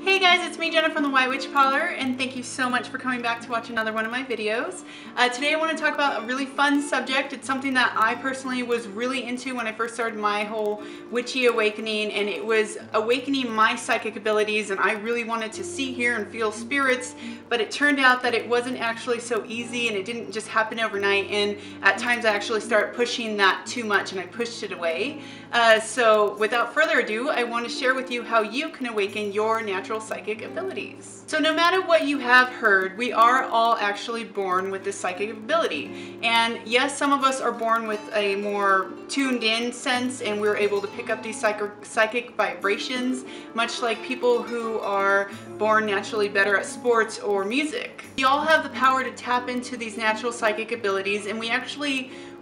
Hey guys, it's me, Jenna from the White Witch Parlor, and thank you so much for coming back to watch another one of my videos. Today I want to talk about a really fun subject. It's something that I personally was really into when I first started my whole witchy awakening, and it was awakening my psychic abilities, and I really wanted to see, hear, and feel spirits, but it turned out that it wasn't actually so easy, and it didn't just happen overnight, and at times I actually started pushing that too much, and I pushed it away. So without further ado, I want to share with you how you can awaken your natural psychic abilities. So no matter what you have heard, we are all actually born with this psychic ability. And yes, some of us are born with a more tuned in sense, and we're able to pick up these psychic vibrations, much like people who are born naturally better at sports or music. We all have the power to tap into these natural psychic abilities, and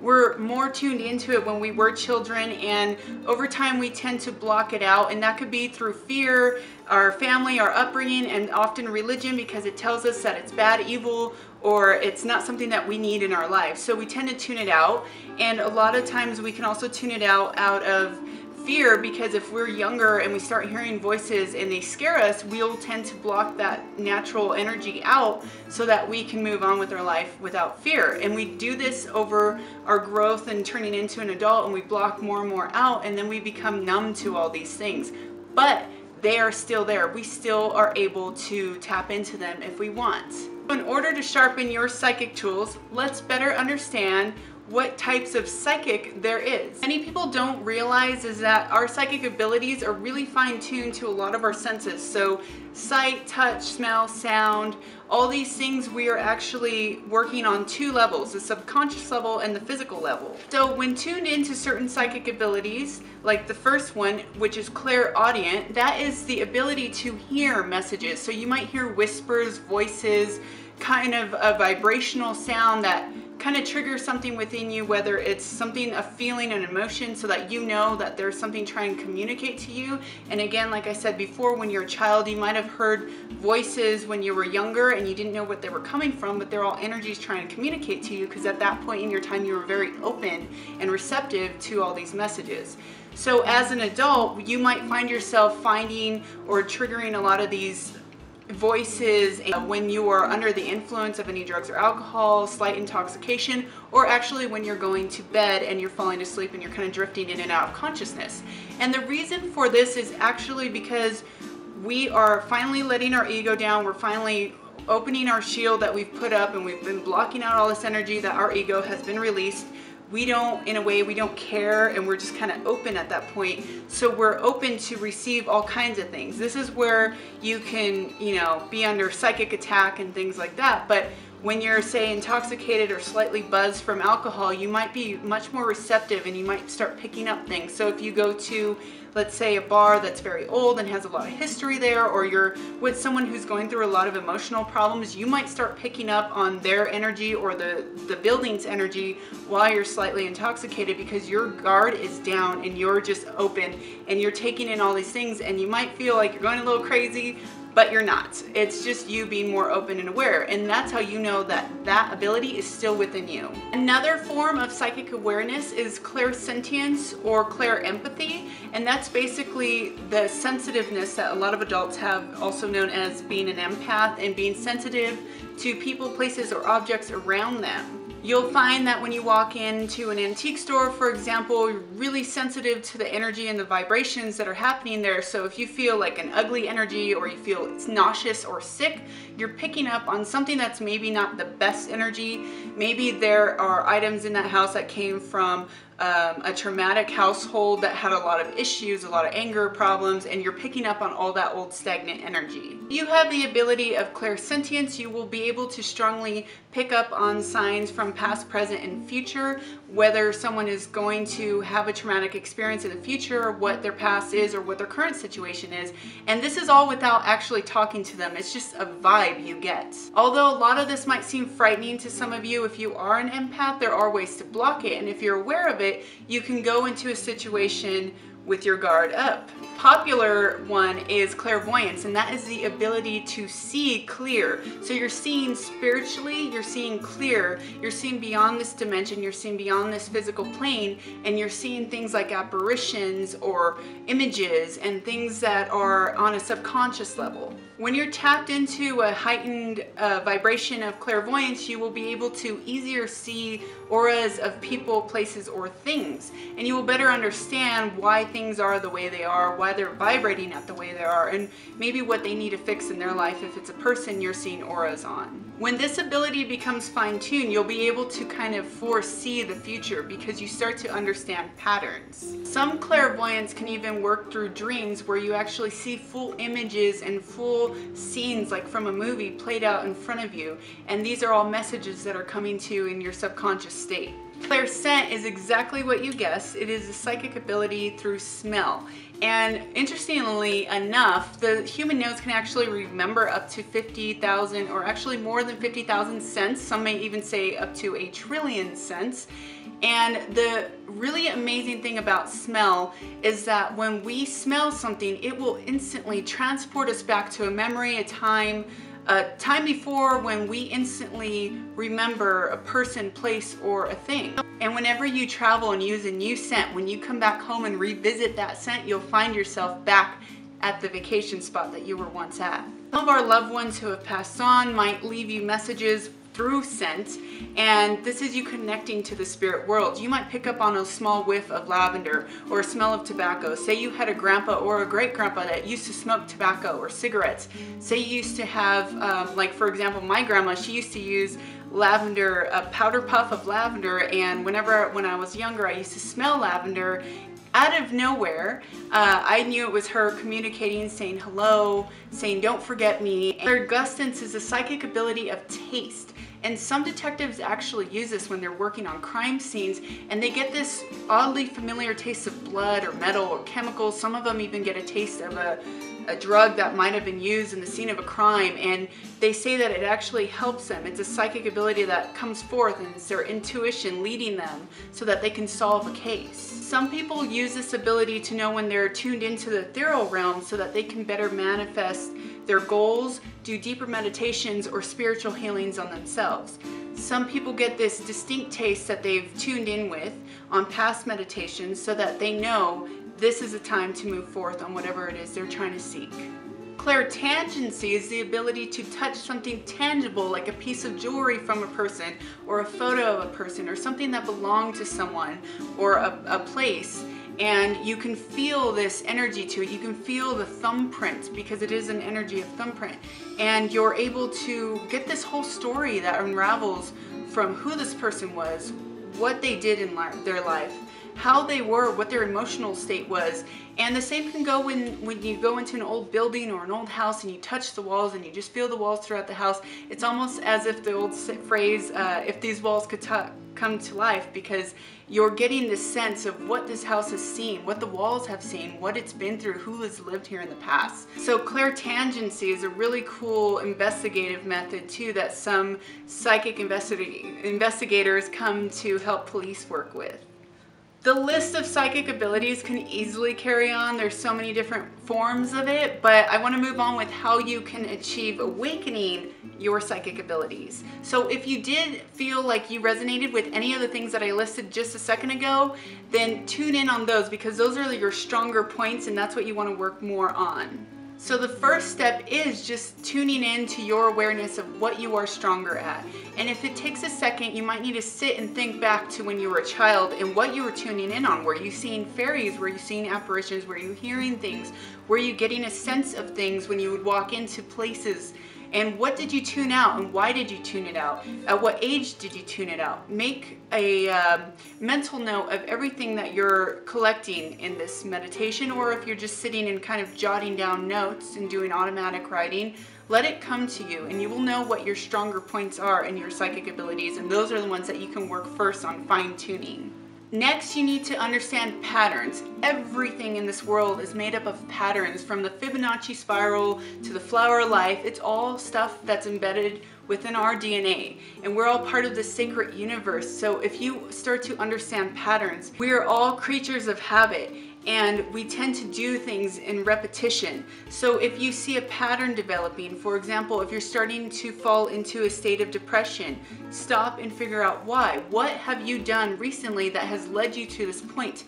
we're more tuned into it when we were children, and over time we tend to block it out, and that could be through fear, our family, our upbringing, and often religion, because it tells us that it's bad, evil, or it's not something that we need in our life. So we tend to tune it out, and a lot of times we can also tune it out of fear, because if we're younger and we start hearing voices and they scare us, we'll tend to block that natural energy out so that we can move on with our life without fear. And we do this over our growth and turning into an adult, and we block more and more out, and then we become numb to all these things. But they are still there. We still are able to tap into them if we want. In order to sharpen your psychic tools, let's better understand what types of psychic there is. Many people don't realize is that our psychic abilities are really fine-tuned to a lot of our senses. So sight, touch, smell, sound, all these things we are actually working on two levels, the subconscious level and the physical level. So when tuned into certain psychic abilities, like the first one, which is clairaudient, that is the ability to hear messages. So you might hear whispers, voices, kind of a vibrational sound that kind of triggers something within you, whether it's something, a feeling, an emotion, so that you know that there's something trying to communicate to you. And again, like I said before, when you're a child, you might have heard voices when you were younger and you didn't know what they were coming from, but they're all energies trying to communicate to you, because at that point in your time you were very open and receptive to all these messages. So as an adult, you might find yourself finding or triggering a lot of these voices when you are under the influence of any drugs or alcohol, slight intoxication, or actually when you're going to bed and you're falling asleep and you're kind of drifting in and out of consciousness. And the reason for this is actually because we are finally letting our ego down. We're finally opening our shield that we've put up, and we've been blocking out all this energy that our ego has been released. We don't, in a way, we don't care, and we're just kind of open at that point. So we're open to receive all kinds of things. This is where you can, be under psychic attack and things like that. But when you're, say, intoxicated or slightly buzzed from alcohol, you might be much more receptive, and you might start picking up things. So if you go to, let's say, a bar that's very old and has a lot of history there, or you're with someone who's going through a lot of emotional problems, you might start picking up on their energy or the building's energy while you're slightly intoxicated, because your guard is down and you're just open and you're taking in all these things, and you might feel like you're going a little crazy, but you're not. It's just you being more open and aware, and that's how you know that that ability is still within you. Another form of psychic awareness is clairsentience or clairempathy, and that's basically the sensitiveness that a lot of adults have, also known as being an empath and being sensitive to people, places, or objects around them. You'll find that when you walk into an antique store, for example, you're really sensitive to the energy and the vibrations that are happening there. So if you feel like an ugly energy, or you feel it's nauseous or sick, you're picking up on something that's maybe not the best energy. Maybe there are items in that house that came from a traumatic household that had a lot of issues, a lot of anger problems, and you're picking up on all that old stagnant energy. If you have the ability of clairsentience, you will be able to strongly pick up on signs from past, present, and future, whether someone is going to have a traumatic experience in the future, what their past is, or what their current situation is. And this is all without actually talking to them. It's just a vibe you get. Although a lot of this might seem frightening to some of you, if you are an empath, there are ways to block it. And if you're aware of it, you can go into a situation with your guard up. Popular one is clairvoyance, and that is the ability to see clear. So you're seeing spiritually, you're seeing clear, you're seeing beyond this dimension, you're seeing beyond this physical plane, and you're seeing things like apparitions or images and things that are on a subconscious level. When you're tapped into a heightened vibration of clairvoyance, you will be able to easier see auras of people, places, or things, and you will better understand why things are the way they are, why they're vibrating at the way they are, and maybe what they need to fix in their life if it's a person you're seeing auras on. When this ability becomes fine-tuned, you'll be able to kind of foresee the future because you start to understand patterns. Some clairvoyants can even work through dreams where you actually see full images and full scenes like from a movie played out in front of you, and these are all messages that are coming to you in your subconscious state. Clairscent is exactly what you guessed. It is a psychic ability through smell. And interestingly enough, the human nose can actually remember up to 50,000 or actually more than 50,000 scents. Some may even say up to 1 trillion scents. And the really amazing thing about smell is that when we smell something, it will instantly transport us back to a memory, a time before, when we instantly remember a person, place, or a thing. And whenever you travel and use a new scent, when you come back home and revisit that scent, you'll find yourself back at the vacation spot that you were once at. Some of our loved ones who have passed on might leave you messages through scent, and this is you connecting to the spirit world. You might pick up on a small whiff of lavender or a smell of tobacco. Say you had a grandpa or a great grandpa that used to smoke tobacco or cigarettes. Say you used to have, like for example, my grandma, she used to use lavender, a powder puff of lavender, and when I was younger, I used to smell lavender. Out of nowhere, I knew it was her communicating, saying hello, saying don't forget me. Clairgustance is a psychic ability of taste. And some detectives actually use this when they're working on crime scenes, and they get this oddly familiar taste of blood or metal or chemicals. Some of them even get a taste of a drug that might have been used in the scene of a crime, and they say that it actually helps them. It's a psychic ability that comes forth, and it's their intuition leading them so that they can solve a case. Some people use this ability to know when they're tuned into the ethereal realm so that they can better manifest their goals, do deeper meditations, or spiritual healings on themselves. Some people get this distinct taste that they've tuned in with on past meditations so that they know this is a time to move forth on whatever it is they're trying to seek. Clairtangency is the ability to touch something tangible, like a piece of jewelry from a person, or a photo of a person, or something that belonged to someone, or a place, and you can feel this energy to it. You can feel the thumbprint because it is an energy of thumbprint, and you're able to get this whole story that unravels from who this person was, what they did in their life, how they were, what their emotional state was. And the same can go when you go into an old building or an old house and you touch the walls and you just feel the walls throughout the house. It's almost as if the old phrase, if these walls could come to life, because you're getting the sense of what this house has seen, what the walls have seen, what it's been through, who has lived here in the past. So clairtangency is a really cool investigative method too that some psychic investigators come to help police work with. The list of psychic abilities can easily carry on. There's so many different forms of it, but I want to move on with how you can achieve awakening your psychic abilities. So if you did feel like you resonated with any of the things that I listed just a second ago, then tune in on those, because those are your stronger points and that's what you want to work more on. So the first step is just tuning in to your awareness of what you are stronger at. And if it takes a second, you might need to sit and think back to when you were a child and what you were tuning in on. Were you seeing fairies? Were you seeing apparitions? Were you hearing things? Were you getting a sense of things when you would walk into places? And what did you tune out, and why did you tune it out? At what age did you tune it out? Make a mental note of everything that you're collecting in this meditation, or if you're just sitting and kind of jotting down notes and doing automatic writing, let it come to you, and you will know what your stronger points are in your psychic abilities, and those are the ones that you can work first on fine-tuning. Next, you need to understand patterns. Everything in this world is made up of patterns, from the Fibonacci spiral to the flower of life. It's all stuff that's embedded within our DNA, and we're all part of the sacred universe. So if you start to understand patterns, we are all creatures of habit, and we tend to do things in repetition. So if you see a pattern developing, for example, if you're starting to fall into a state of depression, stop and figure out why. What have you done recently that has led you to this point?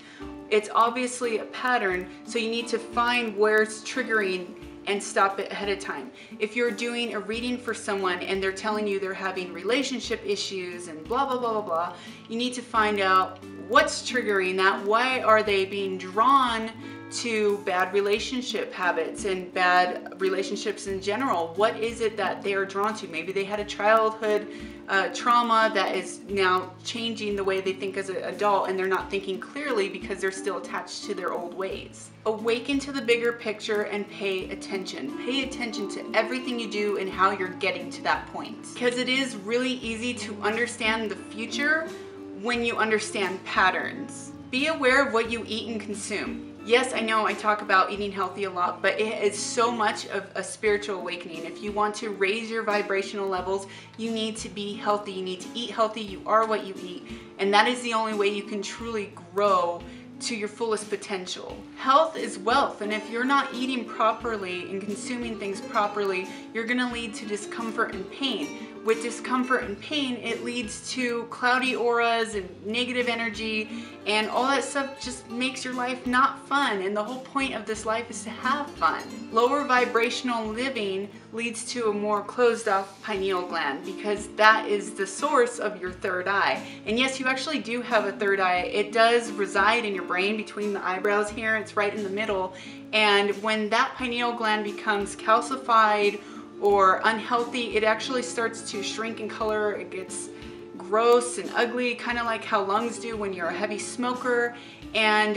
It's obviously a pattern, so you need to find where it's triggering and stop it ahead of time. If you're doing a reading for someone and they're telling you they're having relationship issues and blah, blah, blah, blah, blah, you need to find out what's triggering that. Why are they being drawn to bad relationship habits and bad relationships in general? What is it that they are drawn to? Maybe they had a childhood trauma that is now changing the way they think as an adult, and they're not thinking clearly because they're still attached to their old ways. Awaken to the bigger picture and pay attention. Pay attention to everything you do and how you're getting to that point. Because it is really easy to understand the future when you understand patterns. Be aware of what you eat and consume. Yes, I know I talk about eating healthy a lot, but it is so much of a spiritual awakening. If you want to raise your vibrational levels, you need to be healthy. You need to eat healthy. You are what you eat. And that is the only way you can truly grow to your fullest potential. Health is wealth, and if you're not eating properly and consuming things properly, you're gonna lead to discomfort and pain. With discomfort and pain, it leads to cloudy auras and negative energy, and all that stuff just makes your life not fun, and the whole point of this life is to have fun. Lower vibrational living leads to a more closed off pineal gland, because that is the source of your third eye. And yes, you actually do have a third eye. It does reside in your brain between the eyebrows here. It's right in the middle, and when that pineal gland becomes calcified or unhealthy, it actually starts to shrink in color. It gets gross and ugly, kind of like how lungs do when you're a heavy smoker. And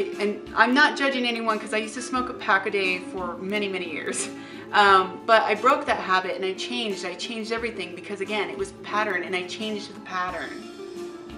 I'm not judging anyone, because I used to smoke a pack a day for many, many years. But I broke that habit and I changed everything, because again, it was pattern, and I changed the pattern.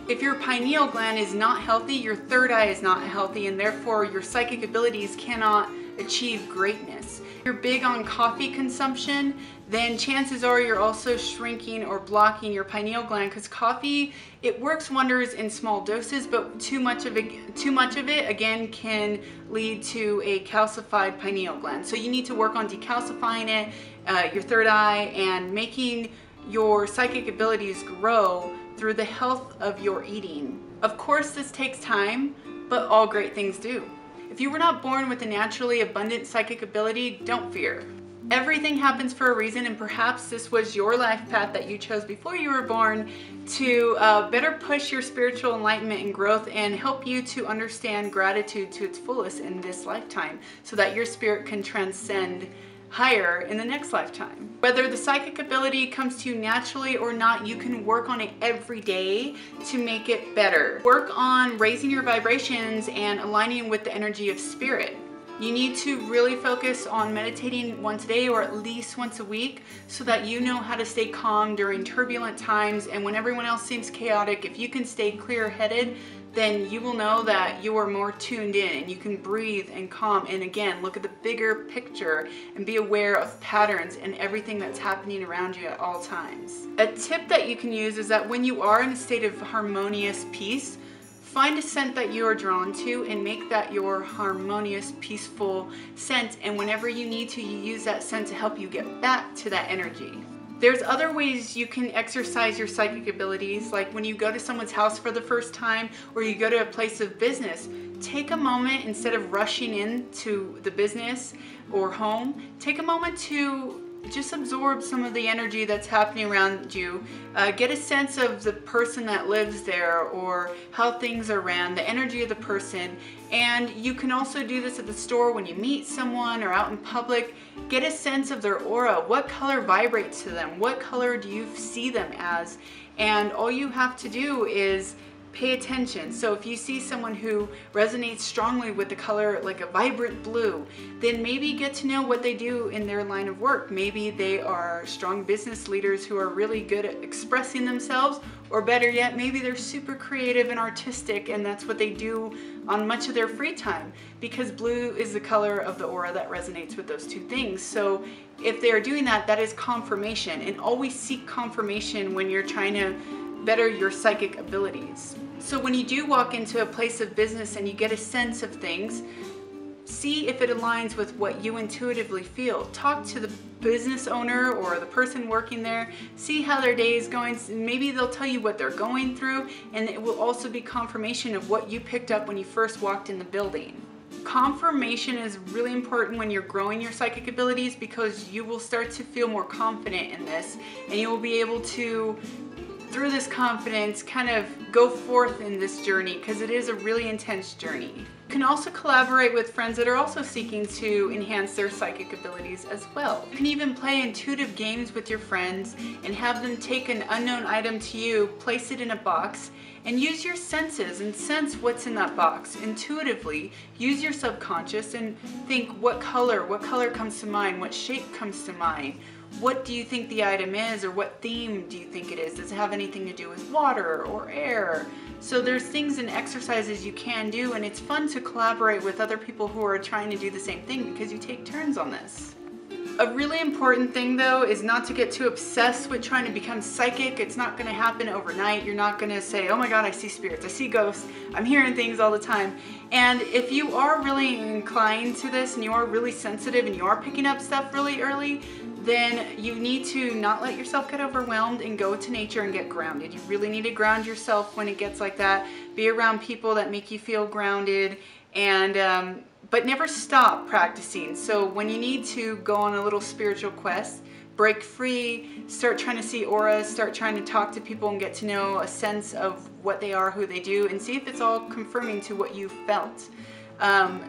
If your pineal gland is not healthy, your third eye is not healthy, and therefore your psychic abilities cannot achieve greatness. If you're big on coffee consumption, then chances are you're also shrinking or blocking your pineal gland, because coffee, it works wonders in small doses, but too much of it again can lead to a calcified pineal gland. So you need to work on decalcifying it, your third eye, and making your psychic abilities grow through the health of your eating. Of course, this takes time, but all great things do. If you were not born with a naturally abundant psychic ability, don't fear. Everything happens for a reason, and perhaps this was your life path that you chose before you were born to better push your spiritual enlightenment and growth, and help you to understand gratitude to its fullest in this lifetime, so that your spirit can transcend higher in the next lifetime. Whether the psychic ability comes to you naturally or not, you can work on it every day to make it better. Work on raising your vibrations and aligning with the energy of spirit. You need to really focus on meditating once a day, or at least once a week, so that you know how to stay calm during turbulent times. And when everyone else seems chaotic, if you can stay clear-headed, then you will know that you are more tuned in and you can breathe and calm. And again, look at the bigger picture and be aware of patterns and everything that's happening around you at all times. A tip that you can use is that when you are in a state of harmonious peace, find a scent that you are drawn to and make that your harmonious, peaceful scent. And whenever you need to, you use that scent to help you get back to that energy. There's other ways you can exercise your psychic abilities, like when you go to someone's house for the first time, or you go to a place of business. Take a moment, instead of rushing into the business or home, take a moment to just absorb some of the energy that's happening around you. Get a sense of the person that lives there, or how things are ran, the energy of the person. And you can also do this at the store when you meet someone or out in public. Get a sense of their aura. What color vibrates to them? What color do you see them as? And all you have to do is pay attention. So if you see someone who resonates strongly with the color like a vibrant blue, then maybe get to know what they do in their line of work. Maybe they are strong business leaders who are really good at expressing themselves, or better yet, maybe they're super creative and artistic, and that's what they do on much of their free time, because blue is the color of the aura that resonates with those two things. So if they are doing that, that is confirmation, and always seek confirmation when you're trying to better your psychic abilities. So when you do walk into a place of business and you get a sense of things, See if it aligns with what you intuitively feel. Talk to the business owner or the person working there. See how their day is going. Maybe they'll tell you what they're going through, and it will also be confirmation of what you picked up when you first walked in the building. Confirmation is really important when you're growing your psychic abilities, because you will start to feel more confident in this, and you will be able to, through this confidence, kind of go forth in this journey, because it is a really intense journey. You can also collaborate with friends that are also seeking to enhance their psychic abilities as well. You can even play intuitive games with your friends and have them take an unknown item to you, place it in a box, and use your senses and sense what's in that box intuitively. Use your subconscious and think what color comes to mind, what shape comes to mind. What do you think the item is, or what theme do you think it is? Does it have anything to do with water or air? So there's things and exercises you can do, and it's fun to collaborate with other people who are trying to do the same thing, because you take turns on this. A really important thing though is not to get too obsessed with trying to become psychic. It's not going to happen overnight. You're not going to say, oh my god, I see spirits, I see ghosts, I'm hearing things all the time. And if you are really inclined to this, and you are really sensitive, and you are picking up stuff really early, then you need to not let yourself get overwhelmed and go to nature and get grounded. You really need to ground yourself when it gets like that. Be around people that make you feel grounded, and but never stop practicing. So when you need to go on a little spiritual quest, break free, start trying to see auras, start trying to talk to people and get to know a sense of what they are, who they do, and see if it's all confirming to what you felt.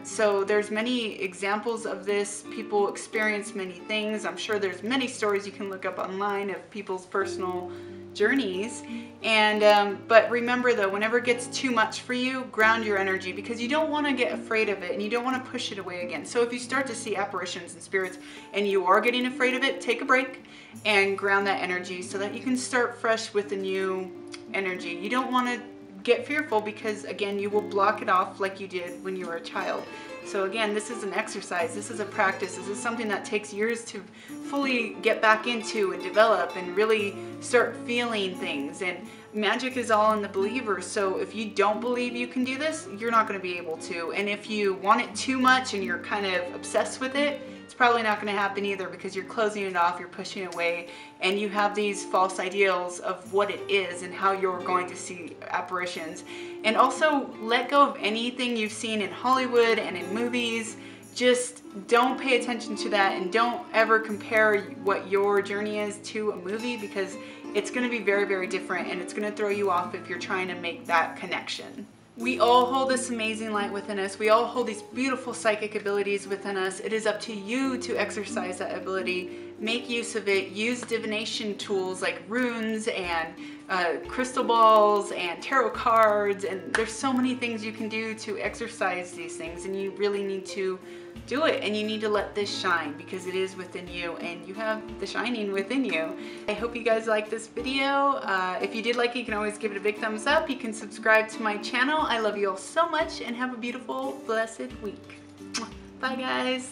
So there's many examples of this. People experience many things. I'm sure there's many stories you can look up online of people's personal journeys. And but remember though, whenever it gets too much for you, ground your energy, because you don't want to get afraid of it, and you don't want to push it away again. So if you start to see apparitions and spirits and you are getting afraid of it, take a break and ground that energy so that you can start fresh with a new energy. You don't want to get fearful, because again, you will block it off like you did when you were a child. So again, this is an exercise, this is a practice, this is something that takes years to fully get back into and develop and really start feeling things. And magic is all in the believer, so if you don't believe you can do this, you're not going to be able to. And if you want it too much and you're kind of obsessed with it, it's probably not going to happen either, because you're closing it off, you're pushing it away, and you have these false ideals of what it is and how you're going to see apparitions. And also let go of anything you've seen in Hollywood and in movies. Just don't pay attention to that, and don't ever compare what your journey is to a movie, because it's going to be very, very different, and it's going to throw you off if you're trying to make that connection. We all hold this amazing light within us. We all hold these beautiful psychic abilities within us. It is up to you to exercise that ability. Make use of it. Use divination tools like runes and crystal balls and tarot cards, and there's so many things you can do to exercise these things, and you really need to do it, and you need to let this shine, because it is within you, and you have the shining within you. I hope you guys like this video. If you did like it, you can always give it a big thumbs up. You can subscribe to my channel. I love you all so much, and have a beautiful, blessed week. Bye guys.